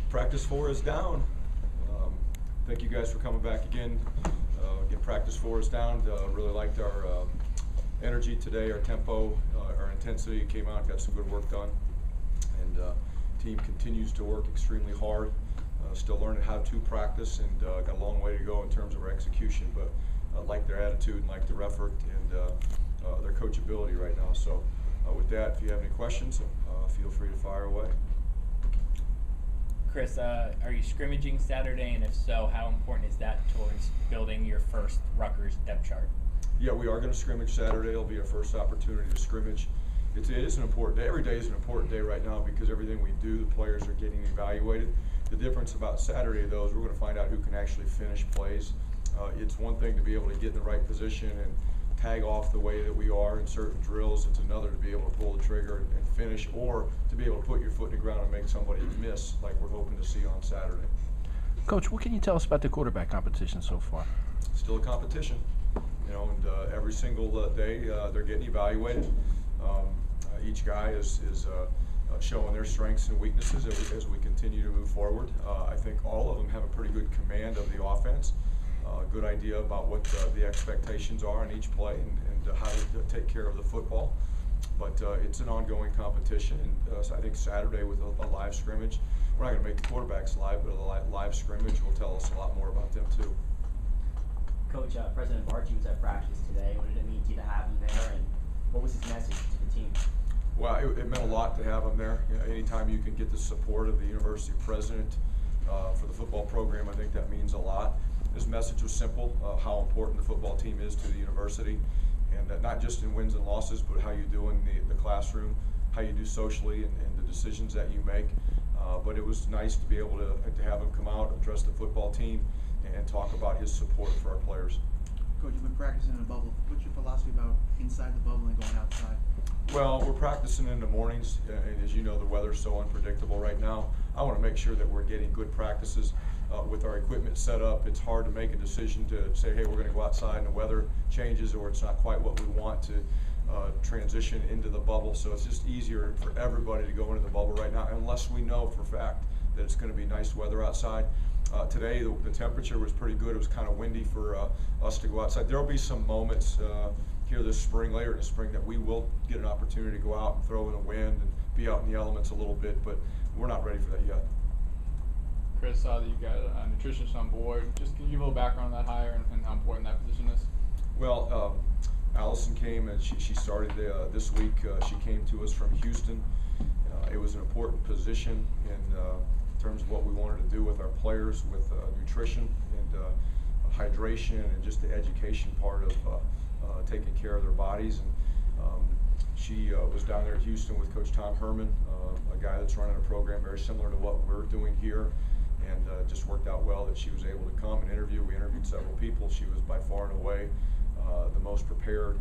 Practice 4 is down. Thank you guys for coming back again. Again, practice 4 is down. Really liked our energy today, our tempo, our intensity. Came out, got some good work done, and team continues to work extremely hard. Still learning how to practice, and got a long way to go in terms of our execution. But like their attitude and like their effort and their coachability right now. So with that, if you have any questions, feel free to fire away. Chris, are you scrimmaging Saturday, and if so, how important is that towards building your first Rutgers depth chart? Yeah, we are going to scrimmage Saturday. It'll be our first opportunity to scrimmage. It is an important day. Every day is an important day right now because everything we do, the players are getting evaluated. The difference about Saturday, though, is we're going to find out who can actually finish plays. It's one thing to be able to get in the right position and tag off the way that we are in certain drills. It's another to be able to pull the trigger and finish, or to be able to put your foot in the ground and make somebody miss like we're hoping to see on Saturday. Coach, what can you tell us about the quarterback competition so far? Still a competition, you know, and every single day they're getting evaluated. Each guy is showing their strengths and weaknesses as we continue to move forward. I think all of them have a pretty good command of the offense. Good idea about what the expectations are in each play and how to take care of the football. But it's an ongoing competition, and so I think Saturday with a live scrimmage, we're not going to make the quarterbacks live, but a live scrimmage will tell us a lot more about them too. Coach, President Barchi was at practice today. What did it mean to you to have him there, and what was his message to the team? Well, it meant a lot to have him there. You know, anytime you can get the support of the university president for the football program, I think that means a lot. His message was simple, how important the football team is to the university, and not just in wins and losses, but how you do in the classroom, how you do socially, and the decisions that you make. But it was nice to be able to have him come out, address the football team, and talk about his support for our players. Coach, you've been practicing in a bubble. What's your philosophy about inside the bubble and going outside? Well, we're practicing in the mornings, and as you know, the weather's so unpredictable right now. I want to make sure that we're getting good practices with our equipment set up. It's hard to make a decision to say, hey, we're going to go outside and the weather changes, or it's not quite what we want to transition into the bubble. So it's just easier for everybody to go into the bubble right now, unless we know for a fact that it's going to be nice weather outside. Today, the temperature was pretty good. It was kind of windy for us to go outside. There will be some moments here this spring, later in the spring, that we will get an opportunity to go out and throw in the wind and be out in the elements a little bit, but we're not ready for that yet. Chris, saw that you got a nutritionist on board. Just can you give a little background on that hire and how important that position is? Well, Allison came and she started this week. She came to us from Houston. It was an important position in terms of what we wanted to do with our players, with nutrition and hydration, and just the education part of taking care of their bodies. And she was down there at Houston with Coach Tom Herman, a guy that's running a program very similar to what we're doing here, and just worked out well that she was able to come and interview. We interviewed several people. She was by far and away the most prepared,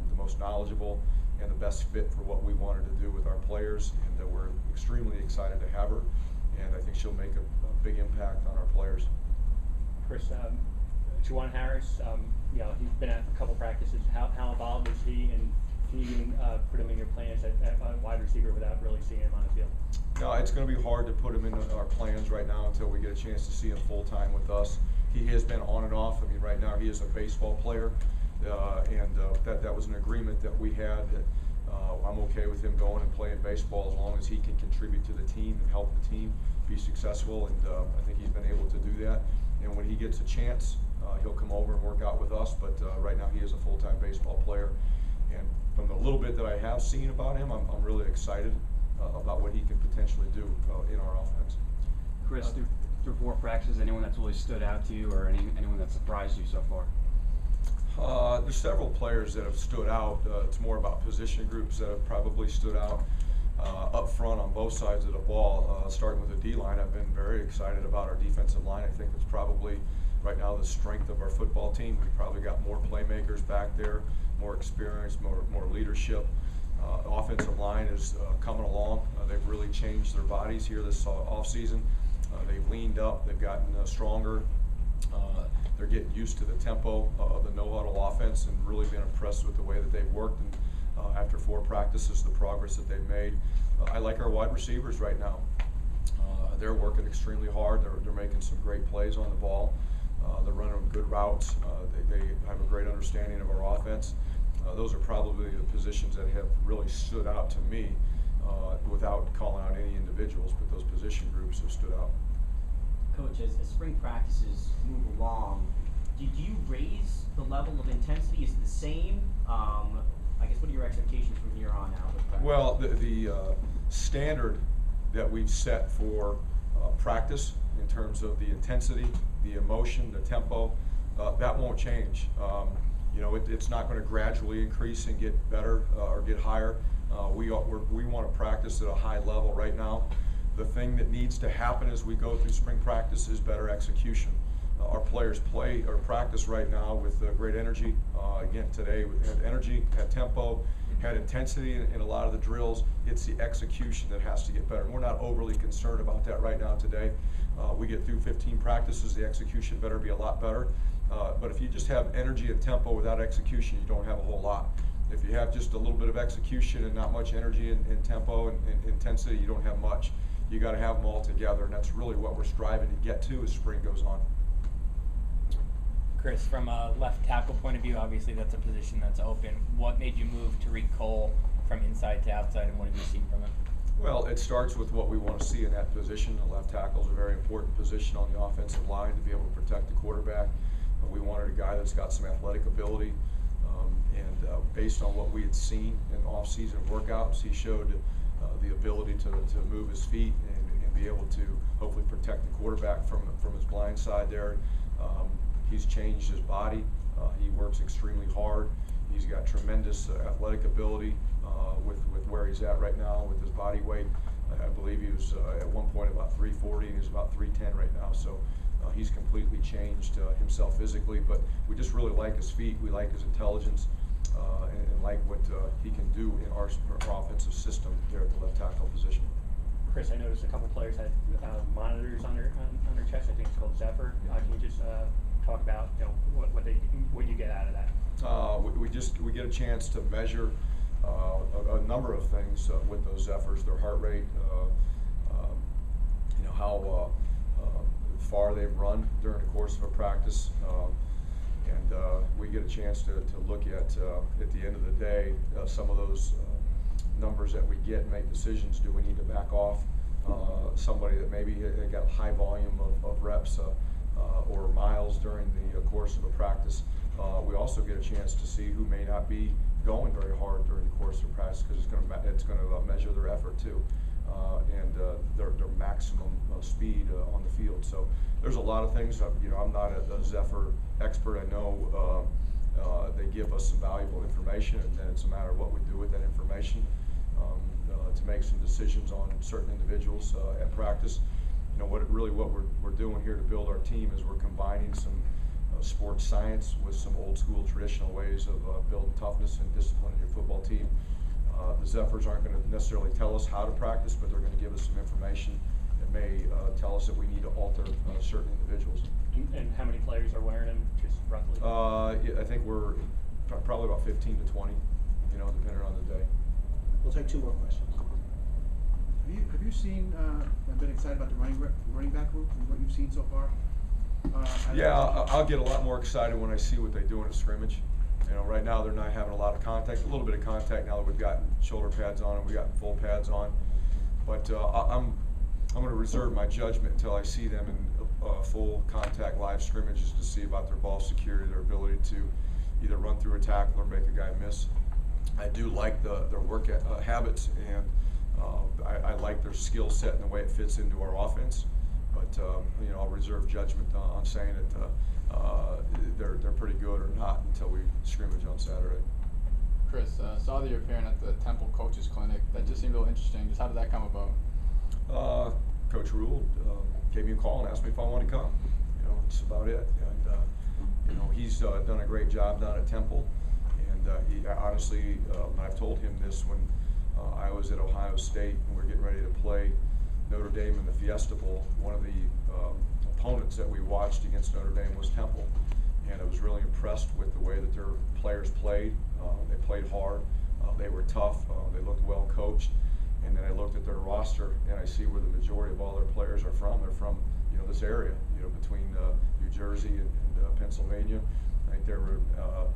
the most knowledgeable, and the best fit for what we wanted to do with our players, and we're extremely excited to have her, and I think she'll make a big impact on our players. Chris, Juwan Harris, you know, he's been at a couple practices. How involved is he, and can you even put him in your plans at wide receiver without really seeing him on the field? No, it's going to be hard to put him in our plans right now until we get a chance to see him full time with us. He has been on and off. I mean, right now he is a baseball player, and that was an agreement that we had. That I'm okay with him going and playing baseball as long as he can contribute to the team and help the team be successful, and I think he's been able to do that. And when he gets a chance, he'll come over and work out with us, but right now he is a full-time baseball player. And from the little bit that I have seen about him, I'm really excited about what he can potentially do in our offense. Chris, through 4 practices, anyone that's really stood out to you, or anyone that surprised you so far? There's several players that have stood out. It's more about position groups that have probably stood out up front on both sides of the ball. Starting with the D-line, I've been very excited about our defensive line. I think it's probably right now the strength of our football team. We've probably got more playmakers back there, more experience, more leadership. Offensive line is coming along. They've really changed their bodies here this offseason. They've leaned up. They've gotten stronger. They're getting used to the tempo of the no-huddle offense, and really been impressed with the way that they've worked. And after 4 practices, the progress that they've made. I like our wide receivers right now. They're working extremely hard. They're making some great plays on the ball. They're running good routes. They have a great understanding of our offense. Those are probably the positions that have really stood out to me, without calling out any individuals, but those position groups have stood out. Coach, as spring practices move along, do you raise the level of intensity? Is it the same? I guess what are your expectations from here on out with practice? Well, the standard that we've set for practice in terms of the intensity, the emotion, the tempo, that won't change. You know, it's not going to gradually increase and get better or get higher. We want to practice at a high level right now. The thing that needs to happen as we go through spring practice is better execution. Our players play or practice right now with great energy. Again, today we had energy, had tempo, had intensity in a lot of the drills. It's the execution that has to get better. And we're not overly concerned about that right now today. We get through 15 practices, the execution better be a lot better. But if you just have energy and tempo without execution, you don't have a whole lot. If you have just a little bit of execution and not much energy and tempo and intensity, you don't have much. You got to have them all together, and that's really what we're striving to get to as spring goes on. Chris, from a left tackle point of view, obviously that's a position that's open. What made you move Tariq Cole from inside to outside, and what have you seen from him? Well, it starts with what we want to see in that position. The left tackle is a very important position on the offensive line to be able to protect the quarterback. We wanted a guy that's got some athletic ability, and based on what we had seen in off-season workouts, he showed the ability to move his feet and be able to hopefully protect the quarterback from his blind side there. He's changed his body. He works extremely hard. He's got tremendous athletic ability with where he's at right now with his body weight. I believe he was at one point about 340, and he's about 310 right now. So he's completely changed himself physically, but we just really like his feet. We like his intelligence, and like what he can do in our offensive system there at the left tackle position. Chris, I noticed a couple players had monitors on their chest. I think it's called Zephyr. Can you just talk about what you get out of that? We get a chance to measure a number of things with those Zephyrs, their heart rate, how far they've run during the course of a practice, and we get a chance to look at the end of the day, some of those numbers that we get and make decisions. Do we need to back off somebody that maybe got high volume of reps or miles during the course of a practice? We also get a chance to see who may not be going very hard during the course of practice, because it's going to measure their effort too, and their maximum speed on the field. So there's a lot of things. I'm not a Zephyr expert. I know they give us some valuable information, and then it's a matter of what we do with that information to make some decisions on certain individuals at practice. What we're doing here to build our team is we're combining some sports science with some old school traditional ways of building toughness and discipline in your football team. The Zephyrs aren't going to necessarily tell us how to practice, but they're going to give us some information that may tell us that we need to alter certain individuals. And how many players are wearing them, just roughly? I think we're probably about 15 to 20, depending on the day. We'll take two more questions. Have you seen and been excited about the running back group and what you've seen so far? Yeah, I'll get a lot more excited when I see what they do in a scrimmage. Right now they're not having a lot of contact, a little bit of contact now that we've gotten shoulder pads on and we've gotten full pads on. But I'm going to reserve my judgment until I see them in full contact live scrimmages to see about their ball security, their ability to either run through a tackle or make a guy miss. I do like their work habits, and I like their skill set and the way it fits into our offense. But I'll reserve judgment on saying that they're pretty good or not until we scrimmage on Saturday. Chris, saw that you're appearing at the Temple Coaches Clinic. That just seemed a little interesting. Just how did that come about? Coach Rule gave me a call and asked me if I wanted to come. That's about it. And he's done a great job down at Temple. And he honestly, I've told him this when I was at Ohio State and we're getting ready to play Notre Dame in the Fiesta Bowl. One of the opponents that we watched against Notre Dame was Temple, and I was really impressed with the way that their players played. They played hard, they were tough, they looked well coached, And then I looked at their roster and I see where the majority of all their players are from. They're from, this area, between New Jersey and Pennsylvania. I think there were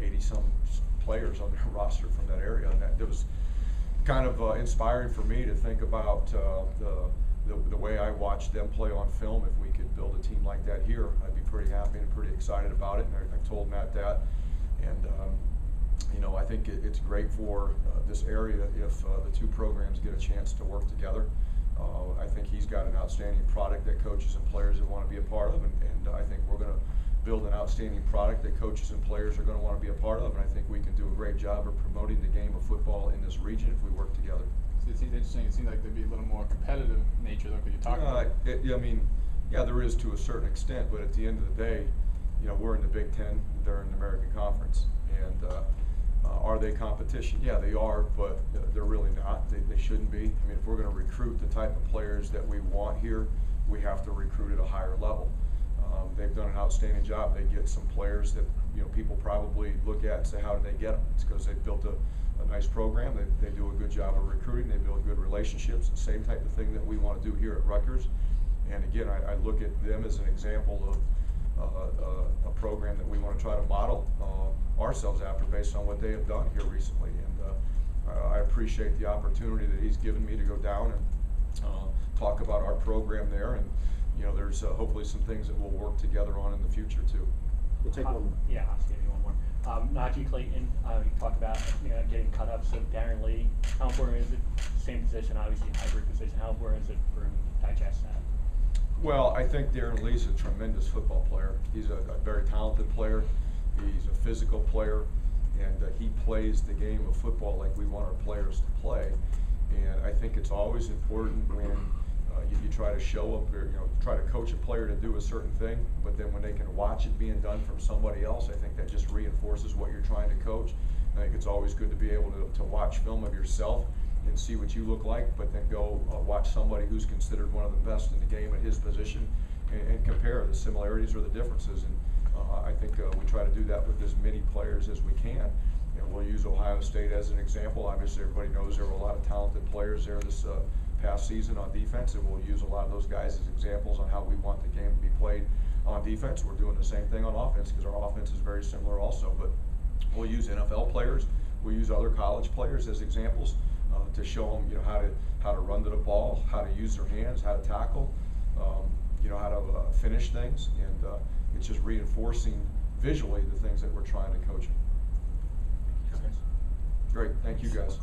80-some players on their roster from that area, and that was kind of inspiring for me to think about the way I watched them play on film. If we could build a team like that here, I'd be pretty happy and pretty excited about it. And I told Matt that, and I think it's great for this area if the two programs get a chance to work together. I think he's got an outstanding product that coaches and players that want to be a part of, and I think we're going to build an outstanding product that coaches and players are going to want to be a part of, and I think we can do a great job of promoting the game of football in this region if we work together. So it seems interesting. It seems like there'd be a little more competitive nature than what you're talking about. Yeah, there is to a certain extent, but at the end of the day, we're in the Big Ten, they're in the American Conference, and are they competition? Yeah, they are, but they're really not. They shouldn't be. I mean, if we're going to recruit the type of players that we want here, we have to recruit at a higher level. They've done an outstanding job. They get some players that people probably look at and say, how did they get them? It's because they've built a nice program. They do a good job of recruiting. They build good relationships. The same type of thing that we want to do here at Rutgers. And again, I look at them as an example of a program that we want to try to model ourselves after based on what they have done here recently. And I appreciate the opportunity that he's given me to go down and talk about our program there. And there's hopefully some things that we'll work together on in the future too. We'll take one. Yeah, I'll just give you one more. Najee Clayton, you talked about getting cut up. So Darren Lee, how important is it? Same position, obviously hybrid position. How important is it for him to digest that? Well, I think Darren Lee's a tremendous football player. He's a very talented player. He's a physical player, and he plays the game of football like we want our players to play. And I think it's always important when you try to show up or try to coach a player to do a certain thing, but then when they can watch it being done from somebody else, I think that just reinforces what you're trying to coach. I think it's always good to be able to watch film of yourself and see what you look like, but then go watch somebody who's considered one of the best in the game at his position and compare the similarities or the differences. And I think we try to do that with as many players as we can. We'll use Ohio State as an example. Obviously, everybody knows there were a lot of talented players there this past season on defense, and we'll use a lot of those guys as examples on how we want the game to be played on defense. We're doing the same thing on offense because our offense is very similar also, but we'll use NFL players, we'll use other college players as examples to show them how to run to the ball, how to use their hands, how to tackle, how to finish things, and it's just reinforcing visually the things that we're trying to coach them. Great, thank you guys.